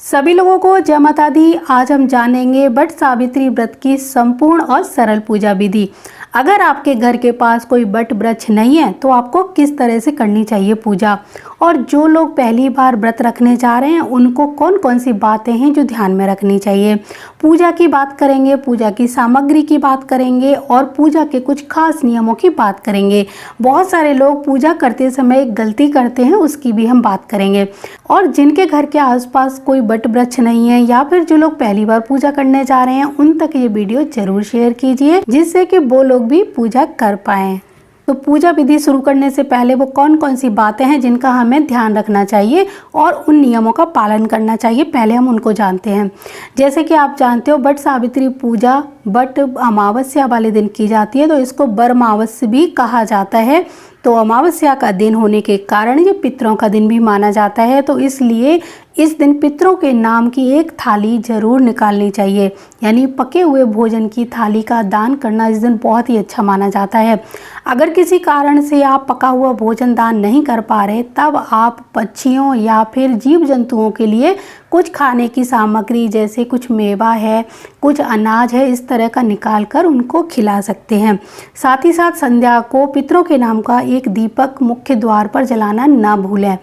सभी लोगों को जय माता दी। आज हम जानेंगे वट सावित्री व्रत की संपूर्ण और सरल पूजा विधि। अगर आपके घर के पास कोई वट वृक्ष नहीं है तो आपको किस तरह से करनी चाहिए पूजा, और जो लोग पहली बार व्रत रखने जा रहे हैं उनको कौन कौन सी बातें हैं जो ध्यान में रखनी चाहिए। पूजा की बात करेंगे, पूजा की सामग्री की बात करेंगे और पूजा के कुछ खास नियमों की बात करेंगे। बहुत सारे लोग पूजा करते समय एक गलती करते हैं, उसकी भी हम बात करेंगे। और जिनके घर के आसपास कोई वट वृक्ष नहीं है या फिर जो लोग पहली बार पूजा करने जा रहे हैं उन तक ये वीडियो जरूर शेयर कीजिए, जिससे कि वो लोग भी पूजा कर पाएं। तो पूजा विधि शुरू करने से पहले वो कौन कौन सी बातें हैं जिनका हमें ध्यान रखना चाहिए और उन नियमों का पालन करना चाहिए, पहले हम उनको जानते हैं। जैसे कि आप जानते हो वट सावित्री पूजा वट अमावस्या वाले दिन की जाती है, तो इसको बरमावस्य भी कहा जाता है। तो अमावस्या का दिन होने के कारण ये पितरों का दिन भी माना जाता है, तो इसलिए इस दिन पितरों के नाम की एक थाली जरूर निकालनी चाहिए, यानी पके हुए भोजन की थाली का दान करना इस दिन बहुत ही अच्छा माना जाता है। अगर किसी कारण से आप पका हुआ भोजन दान नहीं कर पा रहे, तब आप पक्षियों या फिर जीव जंतुओं के लिए कुछ खाने की सामग्री जैसे कुछ मेवा है, कुछ अनाज है, इस तरह का निकाल कर उनको खिला सकते हैं। साथ ही साथ संध्या को पितरों के नाम का एक दीपक मुख्य द्वार पर जलाना ना भूलें।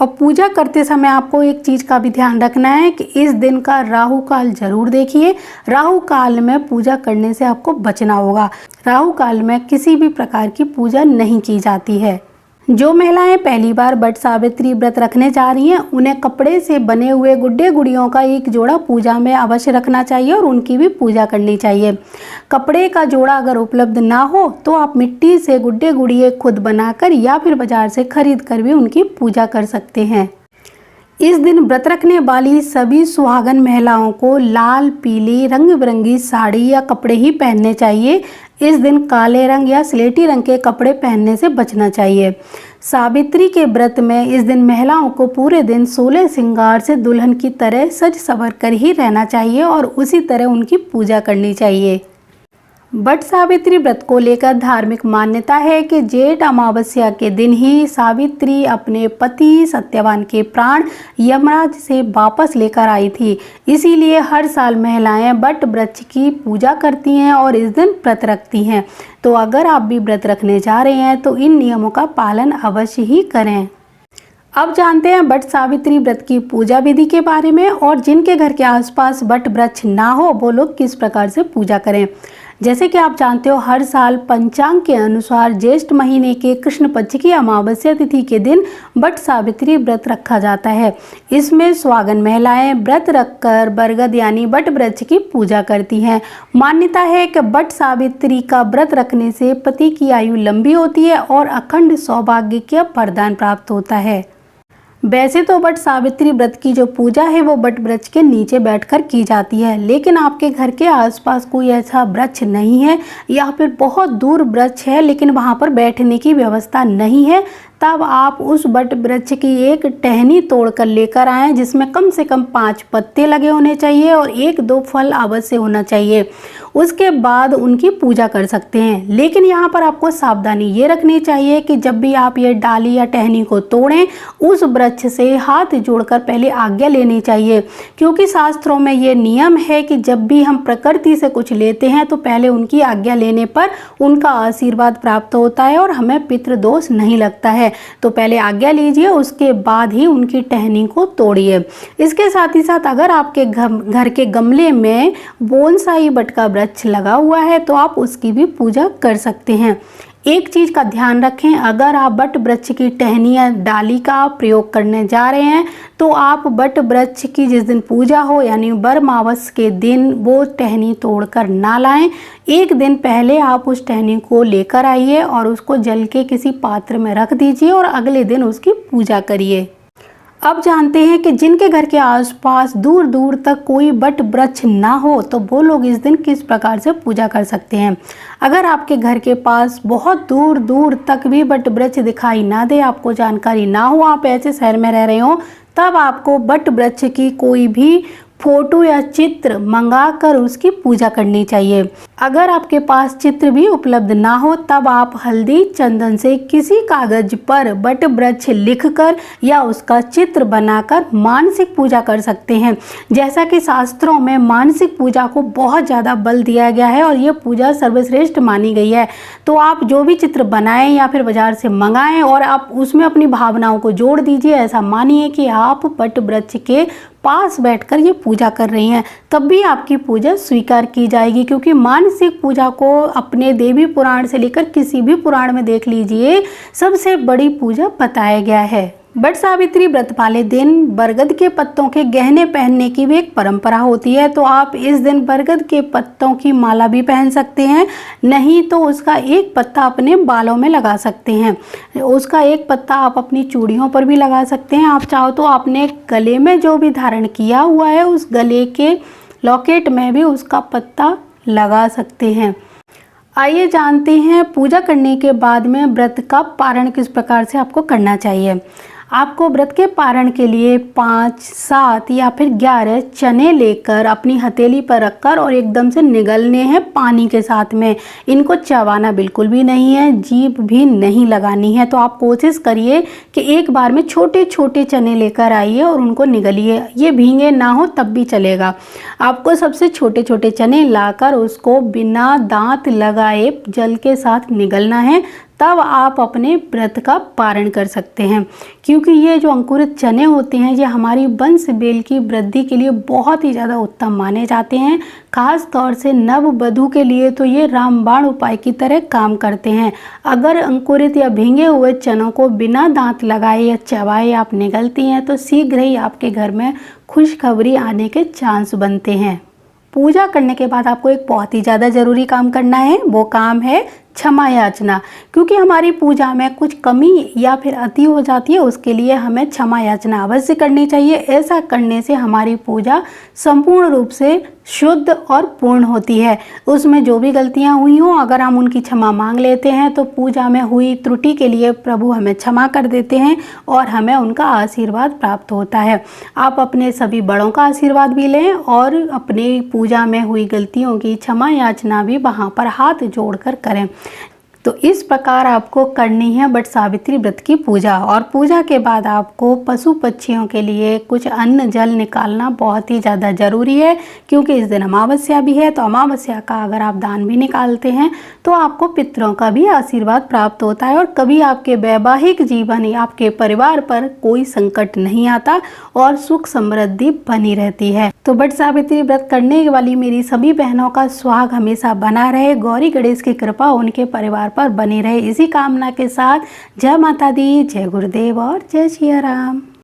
और पूजा करते समय आपको एक चीज़ का भी ध्यान रखना है कि इस दिन का राहु काल जरूर देखिए। राहु काल में पूजा करने से आपको बचना होगा। राहु काल में किसी भी प्रकार की पूजा नहीं की जाती है। जो महिलाएं पहली बार वट सावित्री व्रत रखने जा रही हैं उन्हें कपड़े से बने हुए गुड्डे गुड़ियों का एक जोड़ा पूजा में अवश्य रखना चाहिए और उनकी भी पूजा करनी चाहिए। कपड़े का जोड़ा अगर उपलब्ध ना हो तो आप मिट्टी से गुड्डे गुड़िए खुद बनाकर या फिर बाजार से खरीद कर भी उनकी पूजा कर सकते हैं। इस दिन व्रत रखने वाली सभी सुहागन महिलाओं को लाल, पीली, रंग बिरंगी साड़ी या कपड़े ही पहनने चाहिए। इस दिन काले रंग या स्लेटी रंग के कपड़े पहनने से बचना चाहिए। सावित्री के व्रत में इस दिन महिलाओं को पूरे दिन 16 श्रृंगार से दुल्हन की तरह सज संवर कर ही रहना चाहिए और उसी तरह उनकी पूजा करनी चाहिए। वट सावित्री व्रत को लेकर धार्मिक मान्यता है कि जेठ अमावस्या के दिन ही सावित्री अपने पति सत्यवान के प्राण यमराज से वापस लेकर आई थी। इसीलिए हर साल महिलाएं वट वृक्ष की पूजा करती हैं और इस दिन व्रत रखती हैं। तो अगर आप भी व्रत रखने जा रहे हैं तो इन नियमों का पालन अवश्य ही करें। अब जानते हैं वट सावित्री व्रत की पूजा विधि के बारे में, और जिनके घर के आसपास वट वृक्ष ना हो वो लोग किस प्रकार से पूजा करें। जैसे कि आप जानते हो हर साल पंचांग के अनुसार ज्येष्ठ महीने के कृष्ण पक्ष की अमावस्या तिथि के दिन वट सावित्री व्रत रखा जाता है। इसमें सुहागन महिलाएं व्रत रखकर बरगद यानी वट वृक्ष की पूजा करती हैं। मान्यता है कि वट सावित्री का व्रत रखने से पति की आयु लंबी होती है और अखंड सौभाग्य का वरदान प्राप्त होता है। वैसे तो वट सावित्री व्रत की जो पूजा है वो वट वृक्ष के नीचे बैठकर की जाती है, लेकिन आपके घर के आसपास कोई ऐसा वृक्ष नहीं है या फिर बहुत दूर वृक्ष है लेकिन वहाँ पर बैठने की व्यवस्था नहीं है, तब आप उस वट वृक्ष की एक टहनी तोड़ कर लेकर आएँ जिसमें कम से कम 5 पत्ते लगे होने चाहिए और 1-2 फल अवश्य होना चाहिए। उसके बाद उनकी पूजा कर सकते हैं। लेकिन यहाँ पर आपको सावधानी ये रखनी चाहिए कि जब भी आप ये डाली या टहनी को तोड़ें उस वृक्ष से हाथ जोड़कर पहले आज्ञा लेनी चाहिए, क्योंकि शास्त्रों में ये नियम है कि जब भी हम प्रकृति से कुछ लेते हैं तो पहले उनकी आज्ञा लेने पर उनका आशीर्वाद प्राप्त होता है और हमें पितृदोष नहीं लगता है। तो पहले आज्ञा लीजिए, उसके बाद ही उनकी टहनी को तोड़िए। इसके साथ ही साथ अगर आपके घर के गमले में बोनसाई वट का वृक्ष लगा हुआ है तो आप उसकी भी पूजा कर सकते हैं। एक चीज़ का ध्यान रखें, अगर आप वट वृक्ष की टहनी या डाली का प्रयोग करने जा रहे हैं तो आप वट वृक्ष की जिस दिन पूजा हो यानी बरमावस के दिन वो टहनी तोड़कर ना लाएं। एक दिन पहले आप उस टहनी को लेकर आइए और उसको जल के किसी पात्र में रख दीजिए और अगले दिन उसकी पूजा करिए। अब जानते हैं कि जिनके घर के आसपास दूर दूर तक कोई वट वृक्ष ना हो तो वो लोग इस दिन किस प्रकार से पूजा कर सकते हैं। अगर आपके घर के पास बहुत दूर दूर तक भी वट वृक्ष दिखाई ना दे, आपको जानकारी ना हो, आप ऐसे शहर में रह रहे हो, तब आपको वट वृक्ष की कोई भी फोटो या चित्र मंगाकर उसकी पूजा करनी चाहिए। अगर आपके पास चित्र भी उपलब्ध ना हो तब आप हल्दी चंदन से किसी कागज पर बट वृक्ष लिखकर या उसका चित्र बनाकर मानसिक पूजा कर सकते हैं। जैसा कि शास्त्रों में मानसिक पूजा को बहुत ज़्यादा बल दिया गया है और ये पूजा सर्वश्रेष्ठ मानी गई है। तो आप जो भी चित्र बनाएं या फिर बाजार से मंगाएं और आप उसमें अपनी भावनाओं को जोड़ दीजिए। ऐसा मानिए कि आप बट वृक्ष के पास बैठकर ये पूजा कर रही हैं, तब भी आपकी पूजा स्वीकार की जाएगी। क्योंकि मानसिक पूजा को अपने देवी पुराण से लेकर किसी भी पुराण में देख लीजिए, सबसे बड़ी पूजा बताया गया है। बट सावित्री व्रत वाले दिन बरगद के पत्तों के गहने पहनने की भी एक परंपरा होती है। तो आप इस दिन बरगद के पत्तों की माला भी पहन सकते हैं, नहीं तो उसका एक पत्ता अपने बालों में लगा सकते हैं। उसका एक पत्ता आप अपनी चूड़ियों पर भी लगा सकते हैं। आप चाहो तो आपने गले में जो भी धारण किया हुआ है उस गले के लॉकेट में भी उसका पत्ता लगा सकते हैं। आइए जानते हैं पूजा करने के बाद में व्रत का पारण किस प्रकार से आपको करना चाहिए। आपको व्रत के पारण के लिए 5, 7 या फिर 11 चने लेकर अपनी हथेली पर रखकर और एकदम से निगलने हैं पानी के साथ में। इनको चबाना बिल्कुल भी नहीं है, जीभ भी नहीं लगानी है। तो आप कोशिश करिए कि एक बार में छोटे छोटे चने लेकर आइए और उनको निगलिए। ये भींगे ना हो तब भी चलेगा। आपको सबसे छोटे छोटे चने लाकर उसको बिना दांत लगाए जल के साथ निगलना है, तब आप अपने व्रत का पारण कर सकते हैं। क्योंकि ये जो अंकुरित चने होते हैं ये हमारी वंश बेल की वृद्धि के लिए बहुत ही ज़्यादा उत्तम माने जाते हैं। खास तौर से नव वधू के लिए तो ये रामबाण उपाय की तरह काम करते हैं। अगर अंकुरित या भींगे हुए चनों को बिना दांत लगाए या चबाए आप निगलती हैं तो शीघ्र ही आपके घर में खुशखबरी आने के चांस बनते हैं। पूजा करने के बाद आपको एक बहुत ही ज़्यादा ज़रूरी काम करना है, वो काम है क्षमा याचना। क्योंकि हमारी पूजा में कुछ कमी या फिर अति हो जाती है, उसके लिए हमें क्षमा याचना अवश्य करनी चाहिए। ऐसा करने से हमारी पूजा संपूर्ण रूप से शुद्ध और पूर्ण होती है। उसमें जो भी गलतियां हुई हों अगर हम उनकी क्षमा मांग लेते हैं तो पूजा में हुई त्रुटि के लिए प्रभु हमें क्षमा कर देते हैं और हमें उनका आशीर्वाद प्राप्त होता है। आप अपने सभी बड़ों का आशीर्वाद भी लें और अपनी पूजा में हुई गलतियों की क्षमा याचना भी वहाँ पर हाथ जोड़कर करें। तो इस प्रकार आपको करनी है बट सावित्री व्रत की पूजा। और पूजा के बाद आपको पशु पक्षियों के लिए कुछ अन्न जल निकालना बहुत ही ज़्यादा ज़रूरी है। क्योंकि इस दिन अमावस्या भी है, तो अमावस्या का अगर आप दान भी निकालते हैं तो आपको पितरों का भी आशीर्वाद प्राप्त होता है और कभी आपके वैवाहिक जीवन या आपके परिवार पर कोई संकट नहीं आता और सुख समृद्धि बनी रहती है। तो बट सावित्री व्रत करने वाली मेरी सभी बहनों का सुहाग हमेशा बना रहे, गौरी गणेश की कृपा उनके परिवार पर बनी रहे, इसी कामना के साथ जय माता दी, जय गुरुदेव और जय सिया राम।